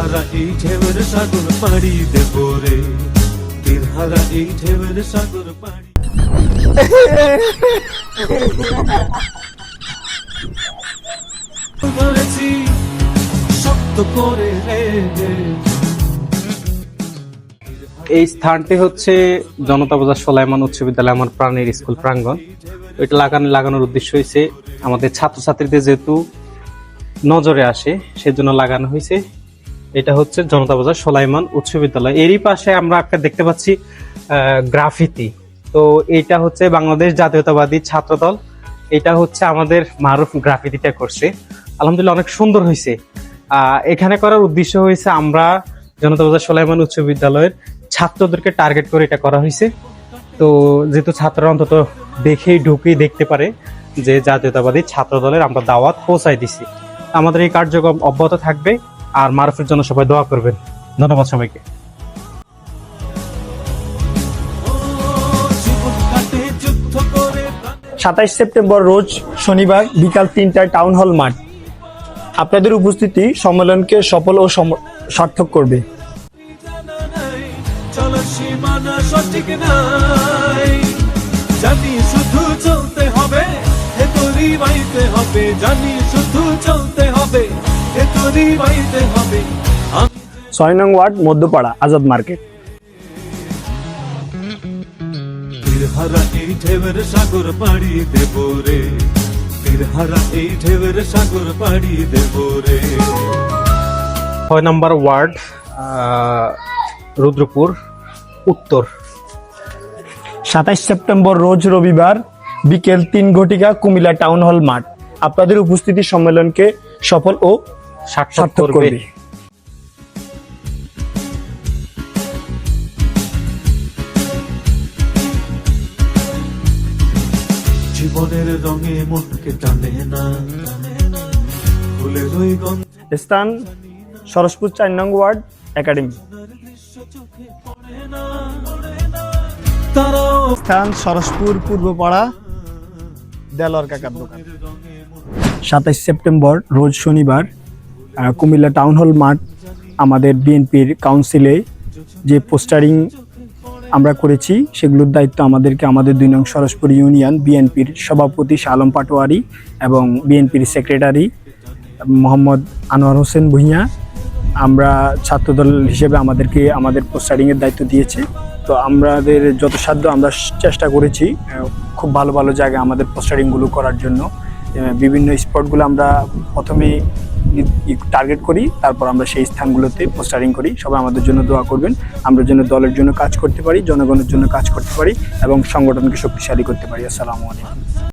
তীরহারা এই ঢেউয়ের সাগর পাড়ি দেব রে, তীরহারা এই ঢেউয়ের সাগর পাড়ি। ধরেছি শক্ত করে রে। এই স্থানটি হচ্ছে জনতা বাজার সোলাইমান উচ্চ বিদ্যালয়, আমার প্রাণের স্কুল প্রাঙ্গণ। এটা লাগানোর উদ্দেশ্য হয়েছে আমাদের ছাত্রছাত্রীদের যেহেতু নজরে আসে সেজন্য লাগানো হয়েছে। এটা হচ্ছে জনতা বাজার সোলাইমান উচ্চ বিদ্যালয়। এরই পাশে আমরা একটা দেখতে পাচ্ছি গ্রাফিতি। তো এটা হচ্ছে বাংলাদেশ জাতীয়তাবাদী ছাত্রদল, এটা হচ্ছে আমাদের মারুফ গ্রাফিতিটা করছে। আলহামদুলিল্লাহ অনেক সুন্দর হয়েছে। এখানে করার উদ্দেশ্য হয়েছে আমরা জনতা বাজার সোলাইমান উচ্চ বিদ্যালয়ের ছাত্রদেরকে টার্গেট করে এটা করা হয়েছে। তো যেহেতু ছাত্ররা অন্তত দেখেই ঢুকেই দেখতে পারে যে জাতীয়তাবাদী ছাত্র দলের আমরা দাওয়াত পৌঁছাই দিছি। আমাদের এই কার্যক্রম অব্যাহত থাকবে, আর মারুফের জন্য সবাই দোয়া করবেন। ধন্যবাদ সবাইকে। 27 সেপ্টেম্বর রোজ শনিবার বিকাল 3টায় টাউন হল মাঠ। আপনাদের উপস্থিতি সম্মেলনকে সফল ও সার্থক করবে। চলো সীমানা সঠিক নাই, জানি শুধু চলতে হবে, এ তোরই বাইতে হবে, জানি শুধু চলতে হবে, এ তোরই বাইতে হবে। 6 নং ওয়ার্ড মধ্যপাড়া আজাদ মার্কেট। তীরহারা এই ঢেউয়ের সাগর পাড়ি দেব রে, তীরহারা এই ঢেউয়ের সাগর পাড়ি দেব রে। 6 নম্বর ওয়ার্ড রুদ্রপুর উত্তর। 27 সেপ্টেম্বর রোজ রবিবার বিকেল 3 ঘটিকা কুমিল্লা টাউন হল মাঠ। আপনাদের উপস্থিতি সম্মেলনকে সফল ও সার্থক করবে। জীবনের রঙে মনকে টানে না, ফুলের ওই গন্ধ। স্থান সরসপুর 4 নং ওয়ার্ড একাডেমি। স্থান সরসপুর পূর্বপাড়া দেলোয়ার কাকার দোকান। 27 সেপ্টেম্বর রোজ শনিবার কুমিল্লা টাউন হল মাঠ। আমাদের বিএনপির কাউন্সিলে যে পোস্টারিং আমরা করেছি সেগুলোর দায়িত্ব আমাদের 2 নং সরসপুর ইউনিয়ন বিএনপির সভাপতি শালম পাটোয়ারি এবং বিএনপির সেক্রেটারি মোহাম্মদ আনোয়ার হোসেন ভুঁইয়া। আমরা ছাত্রদল হিসেবে আমাদের পোস্টারিংয়ের দায়িত্ব দিয়েছে। তো আমাদের যত সাধ্য আমরা চেষ্টা করেছি খুব ভালো ভালো জায়গায় আমাদের পোস্টারিংগুলো করার জন্য। বিভিন্ন স্পটগুলো আমরা প্রথমে টার্গেট করি, তারপর আমরা সেই স্থানগুলোতে পোস্টারিং করি। সবাই আমাদের জন্য দোয়া করবেন, আমরা যেন দলের জন্য কাজ করতে পারি, জনগণের জন্য কাজ করতে পারি এবং সংগঠনকে শক্তিশালী করতে পারি। আসসালামু আলাইকুম।